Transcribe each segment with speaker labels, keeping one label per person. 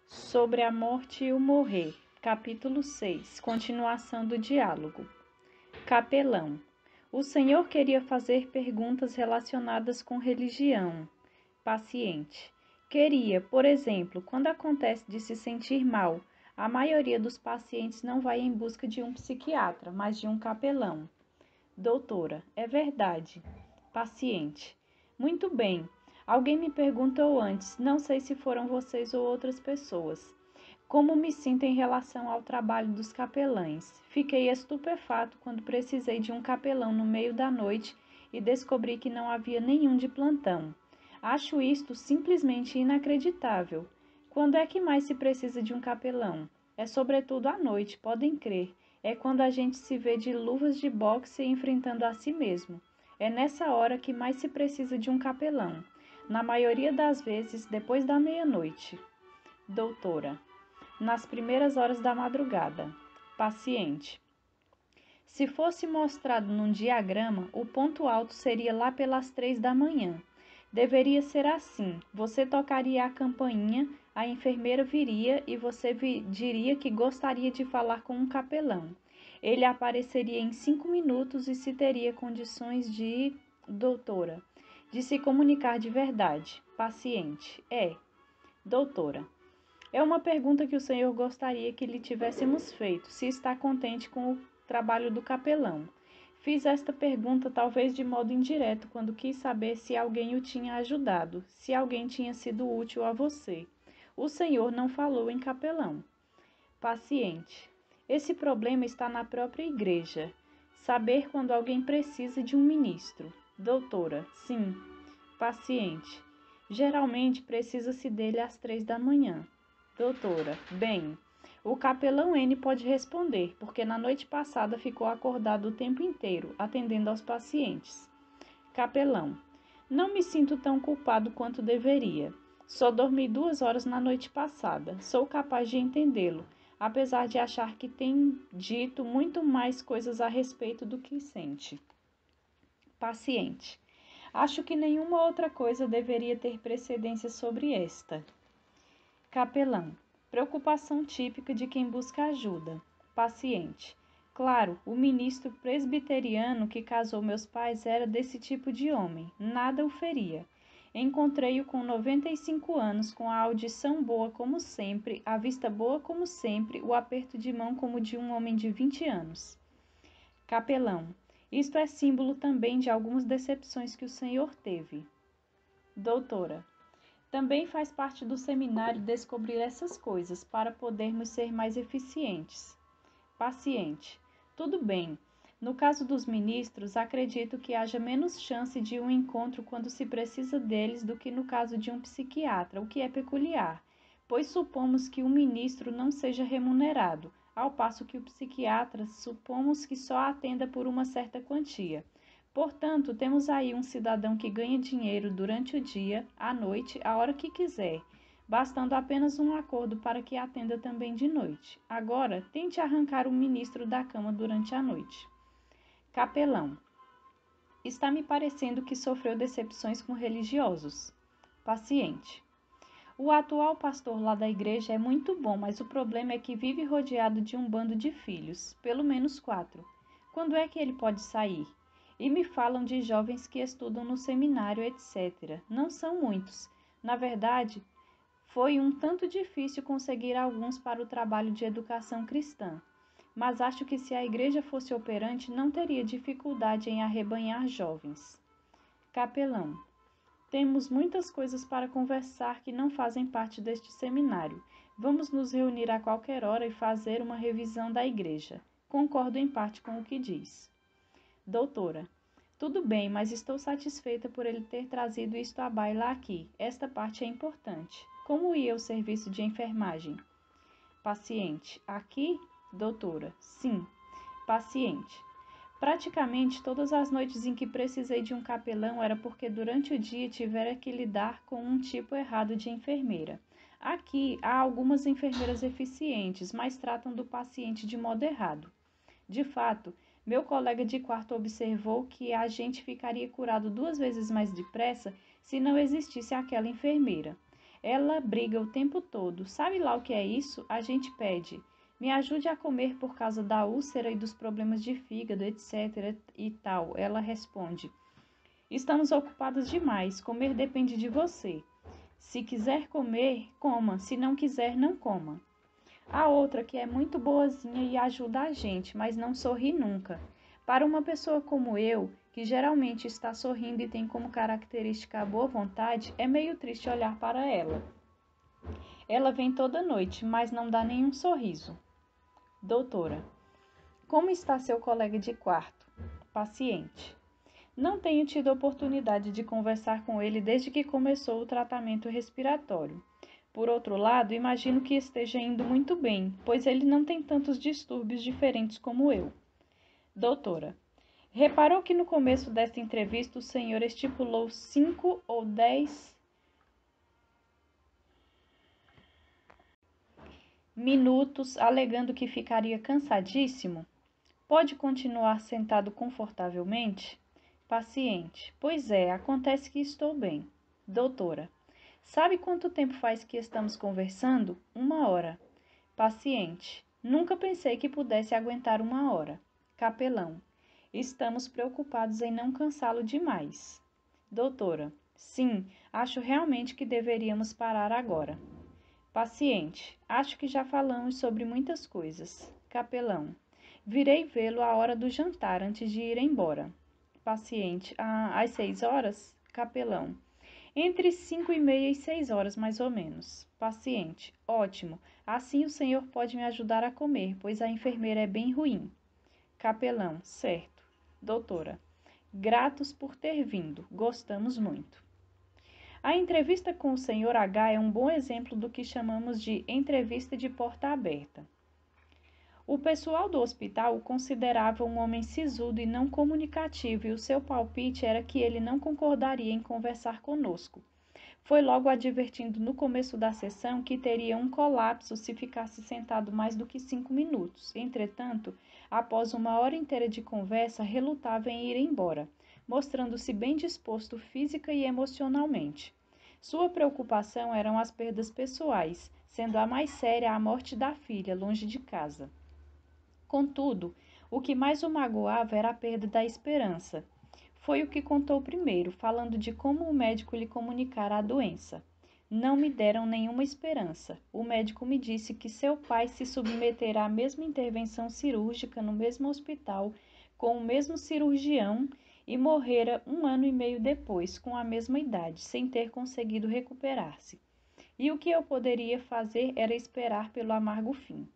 Speaker 1: Sobre a morte e o morrer. Capítulo 6. Continuação do diálogo. Capelão. O senhor queria fazer perguntas relacionadas com religião. Paciente. Queria, por exemplo, quando acontece de se sentir mal, a maioria dos pacientes não vai em busca de um psiquiatra, mas de um capelão. Doutora. É verdade. Paciente. Muito bem. Alguém me perguntou antes, não sei se foram vocês ou outras pessoas, como me sinto em relação ao trabalho dos capelães. Fiquei estupefato quando precisei de um capelão no meio da noite e descobri que não havia nenhum de plantão. Acho isto simplesmente inacreditável. Quando é que mais se precisa de um capelão? É sobretudo à noite, podem crer. É quando a gente se vê de luvas de boxe enfrentando a si mesmo. É nessa hora que mais se precisa de um capelão. Na maioria das vezes, depois da meia-noite. Doutora. Nas primeiras horas da madrugada. Paciente. Se fosse mostrado num diagrama, o ponto alto seria lá pelas 3 da manhã. Deveria ser assim. Você tocaria a campainha, a enfermeira viria e você diria que gostaria de falar com um capelão. Ele apareceria em 5 minutos e se teria condições de... Doutora. De se comunicar de verdade. Paciente. Doutora. É uma pergunta que o senhor gostaria que lhe tivéssemos feito, se está contente com o trabalho do capelão. Fiz esta pergunta talvez de modo indireto, quando quis saber se alguém o tinha ajudado, se alguém tinha sido útil a você. O senhor não falou em capelão. Paciente. Esse problema está na própria igreja. Saber quando alguém precisa de um ministro. Doutora. Sim. Paciente. Geralmente precisa-se dele às 3 da manhã. Doutora. Bem, o capelão N pode responder, porque na noite passada ficou acordado o tempo inteiro, atendendo aos pacientes. Capelão. Não me sinto tão culpado quanto deveria. Só dormi 2 horas na noite passada. Sou capaz de entendê-lo, apesar de achar que tem dito muito mais coisas a respeito do que sente. Paciente. Acho que nenhuma outra coisa deveria ter precedência sobre esta. Capelão. Preocupação típica de quem busca ajuda. Paciente. Claro, o ministro presbiteriano que casou meus pais era desse tipo de homem. Nada o feria. Encontrei-o com 95 anos, com a audição boa como sempre, a vista boa como sempre, o aperto de mão como de um homem de 20 anos. Capelão. Isto é símbolo também de algumas decepções que o senhor teve. Doutora. Também faz parte do seminário descobrir essas coisas, para podermos ser mais eficientes. Paciente. Tudo bem. No caso dos ministros, acredito que haja menos chance de um encontro quando se precisa deles do que no caso de um psiquiatra, o que é peculiar, pois supomos que o ministro não seja remunerado, ao passo que o psiquiatra supomos que só atenda por uma certa quantia. Portanto, temos aí um cidadão que ganha dinheiro durante o dia, à noite, a hora que quiser, bastando apenas um acordo para que atenda também de noite. Agora, tente arrancar o ministro da cama durante a noite. Capelão. Está me parecendo que sofreu decepções com religiosos. Paciente. O atual pastor lá da igreja é muito bom, mas o problema é que vive rodeado de um bando de filhos, pelo menos 4. Quando é que ele pode sair? E me falam de jovens que estudam no seminário, etc. Não são muitos. Na verdade, foi um tanto difícil conseguir alguns para o trabalho de educação cristã. Mas acho que se a igreja fosse operante, não teria dificuldade em arrebanhar jovens. Capelão. Temos muitas coisas para conversar que não fazem parte deste seminário. Vamos nos reunir a qualquer hora e fazer uma revisão da igreja. Concordo em parte com o que diz. Doutora. Tudo bem, mas estou satisfeita por ele ter trazido isto à baila aqui. Esta parte é importante. Como ia o serviço de enfermagem? Paciente. Aqui? Doutora. Sim. Paciente. Praticamente todas as noites em que precisei de um capelão era porque durante o dia tivera que lidar com um tipo errado de enfermeira. Aqui há algumas enfermeiras eficientes, mas tratam do paciente de modo errado. De fato, meu colega de quarto observou que a gente ficaria curado 2 vezes mais depressa se não existisse aquela enfermeira. Ela briga o tempo todo. Sabe lá o que é isso? A gente pede. Me ajude a comer por causa da úlcera e dos problemas de fígado, etc. e tal. Ela responde: estamos ocupados demais. Comer depende de você. Se quiser comer, coma. Se não quiser, não coma. A outra que é muito boazinha e ajuda a gente, mas não sorri nunca. Para uma pessoa como eu, que geralmente está sorrindo e tem como característica a boa vontade, é meio triste olhar para ela. Ela vem toda noite, mas não dá nenhum sorriso. Doutora: como está seu colega de quarto? Paciente: não tenho tido oportunidade de conversar com ele desde que começou o tratamento respiratório. Por outro lado, imagino que esteja indo muito bem, pois ele não tem tantos distúrbios diferentes como eu. Doutora: reparou que no começo desta entrevista o senhor estipulou 5 ou 10 minutos, alegando que ficaria cansadíssimo? Pode continuar sentado confortavelmente? Paciente: pois é, acontece que estou bem. Doutora: sabe quanto tempo faz que estamos conversando? 1 hora. Paciente: nunca pensei que pudesse aguentar 1 hora. Capelão: estamos preocupados em não cansá-lo demais. Doutora: sim, acho realmente que deveríamos parar agora. Paciente: acho que já falamos sobre muitas coisas. Capelão: virei vê-lo à hora do jantar, antes de ir embora. Paciente: às 6 horas? Capelão: entre 5h30 e 6 horas, mais ou menos. Paciente: ótimo. Assim o senhor pode me ajudar a comer, pois a enfermeira é bem ruim. Capelão: certo. Doutora: gratos por ter vindo. Gostamos muito. A entrevista com o Sr. H é um bom exemplo do que chamamos de entrevista de porta aberta. O pessoal do hospital o considerava um homem sisudo e não comunicativo, e o seu palpite era que ele não concordaria em conversar conosco. Foi logo advertindo no começo da sessão que teria um colapso se ficasse sentado mais do que 5 minutos. Entretanto, após 1 hora inteira de conversa, relutava em ir embora, mostrando-se bem disposto física e emocionalmente. Sua preocupação eram as perdas pessoais, sendo a mais séria a morte da filha, longe de casa. Contudo, o que mais o magoava era a perda da esperança. Foi o que contou primeiro, falando de como o médico lhe comunicara a doença. Não me deram nenhuma esperança. O médico me disse que seu pai se submeterá à mesma intervenção cirúrgica no mesmo hospital, com o mesmo cirurgião, e morrera 1 ano e meio depois, com a mesma idade, sem ter conseguido recuperar-se. E o que eu poderia fazer era esperar pelo amargo fim.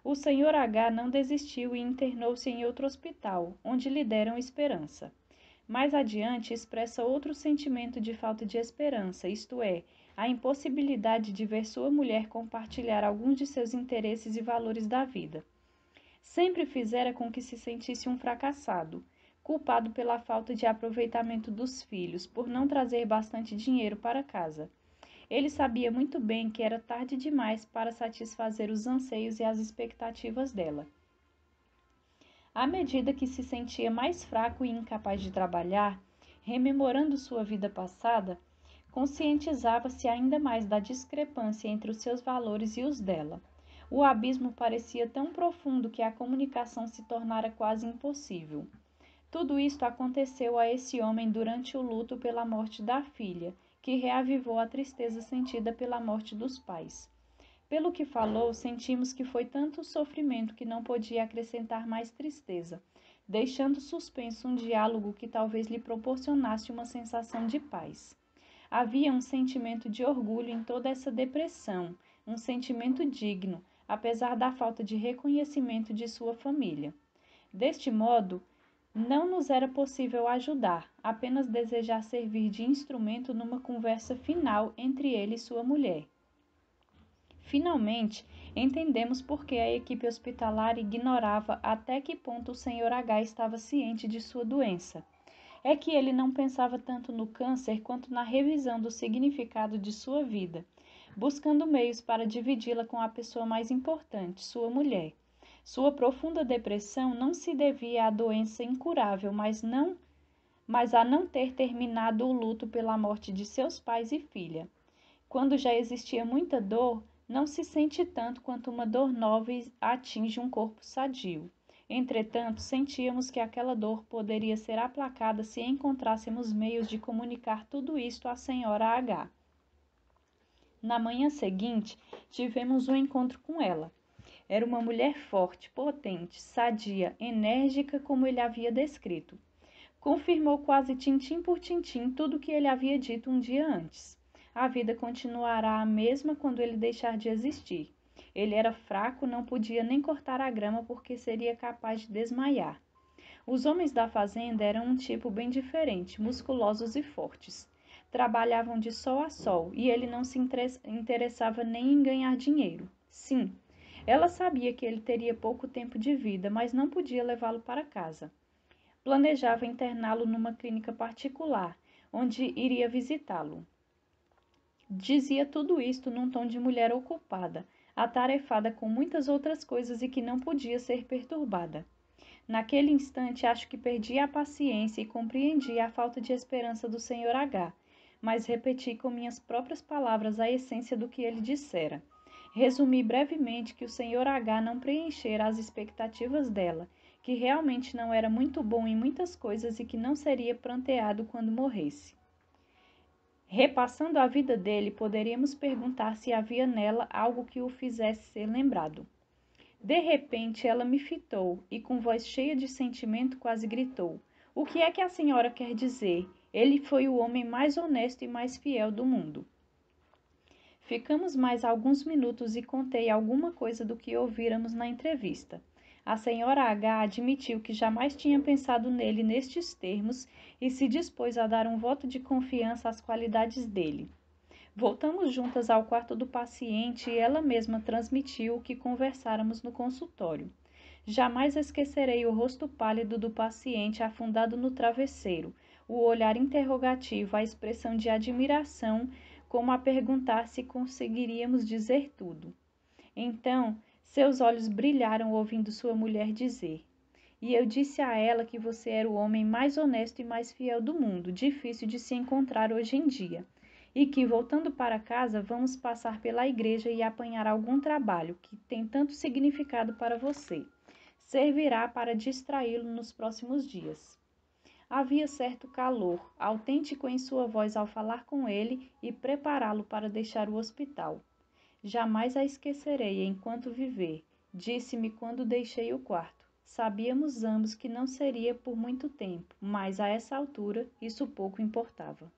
Speaker 1: O Sr. H não desistiu e internou-se em outro hospital, onde lhe deram esperança. Mais adiante, expressa outro sentimento de falta de esperança, isto é, a impossibilidade de ver sua mulher compartilhar alguns de seus interesses e valores da vida. Sempre fizera com que se sentisse um fracassado, culpado pela falta de aproveitamento dos filhos, por não trazer bastante dinheiro para casa. Ele sabia muito bem que era tarde demais para satisfazer os anseios e as expectativas dela. À medida que se sentia mais fraco e incapaz de trabalhar, rememorando sua vida passada, conscientizava-se ainda mais da discrepância entre os seus valores e os dela. O abismo parecia tão profundo que a comunicação se tornara quase impossível. Tudo isto aconteceu a esse homem durante o luto pela morte da filha, que reavivou a tristeza sentida pela morte dos pais. Pelo que falou, sentimos que foi tanto sofrimento que não podia acrescentar mais tristeza, deixando suspenso um diálogo que talvez lhe proporcionasse uma sensação de paz. Havia um sentimento de orgulho em toda essa depressão, um sentimento digno, apesar da falta de reconhecimento de sua família. Deste modo, não nos era possível ajudar, apenas desejar servir de instrumento numa conversa final entre ele e sua mulher. Finalmente, entendemos por que a equipe hospitalar ignorava até que ponto o Sr. H estava ciente de sua doença. É que ele não pensava tanto no câncer quanto na revisão do significado de sua vida, buscando meios para dividi-la com a pessoa mais importante, sua mulher. Sua profunda depressão não se devia à doença incurável, mas a não ter terminado o luto pela morte de seus pais e filha. Quando já existia muita dor, não se sente tanto quanto uma dor nova atinge um corpo sadio. Entretanto, sentíamos que aquela dor poderia ser aplacada se encontrássemos meios de comunicar tudo isto à senhora H. Na manhã seguinte, tivemos um encontro com ela. Era uma mulher forte, potente, sadia, enérgica, como ele havia descrito. Confirmou quase tintim por tintim tudo o que ele havia dito um dia antes. A vida continuará a mesma quando ele deixar de existir. Ele era fraco, não podia nem cortar a grama porque seria capaz de desmaiar. Os homens da fazenda eram um tipo bem diferente, musculosos e fortes. Trabalhavam de sol a sol e ele não se interessava nem em ganhar dinheiro. Sim, ela sabia que ele teria pouco tempo de vida, mas não podia levá-lo para casa. Planejava interná-lo numa clínica particular, onde iria visitá-lo. Dizia tudo isto num tom de mulher ocupada, atarefada com muitas outras coisas e que não podia ser perturbada. Naquele instante, acho que perdi a paciência e compreendi a falta de esperança do Sr. H., mas repeti com minhas próprias palavras a essência do que ele dissera. Resumi brevemente que o Sr. H. não preenchera as expectativas dela, que realmente não era muito bom em muitas coisas e que não seria pranteado quando morresse. Repassando a vida dele, poderíamos perguntar se havia nela algo que o fizesse ser lembrado. De repente, ela me fitou e, com voz cheia de sentimento, quase gritou: "O que é que a senhora quer dizer? Ele foi o homem mais honesto e mais fiel do mundo." Ficamos mais alguns minutos e contei alguma coisa do que ouvíramos na entrevista. A senhora H. admitiu que jamais tinha pensado nele nestes termos e se dispôs a dar um voto de confiança às qualidades dele. Voltamos juntas ao quarto do paciente e ela mesma transmitiu o que conversáramos no consultório. Jamais esquecerei o rosto pálido do paciente afundado no travesseiro, o olhar interrogativo, a expressão de admiração, como a perguntar se conseguiríamos dizer tudo. Então, seus olhos brilharam ouvindo sua mulher dizer: "E eu disse a ela que você era o homem mais honesto e mais fiel do mundo, difícil de se encontrar hoje em dia. E que, voltando para casa, vamos passar pela igreja e apanhar algum trabalho que tem tanto significado para você. Servirá para distraí-lo nos próximos dias." Havia certo calor, autêntico em sua voz ao falar com ele e prepará-lo para deixar o hospital. "Jamais a esquecerei enquanto viver", disse-me quando deixei o quarto. Sabíamos ambos que não seria por muito tempo, mas a essa altura isso pouco importava.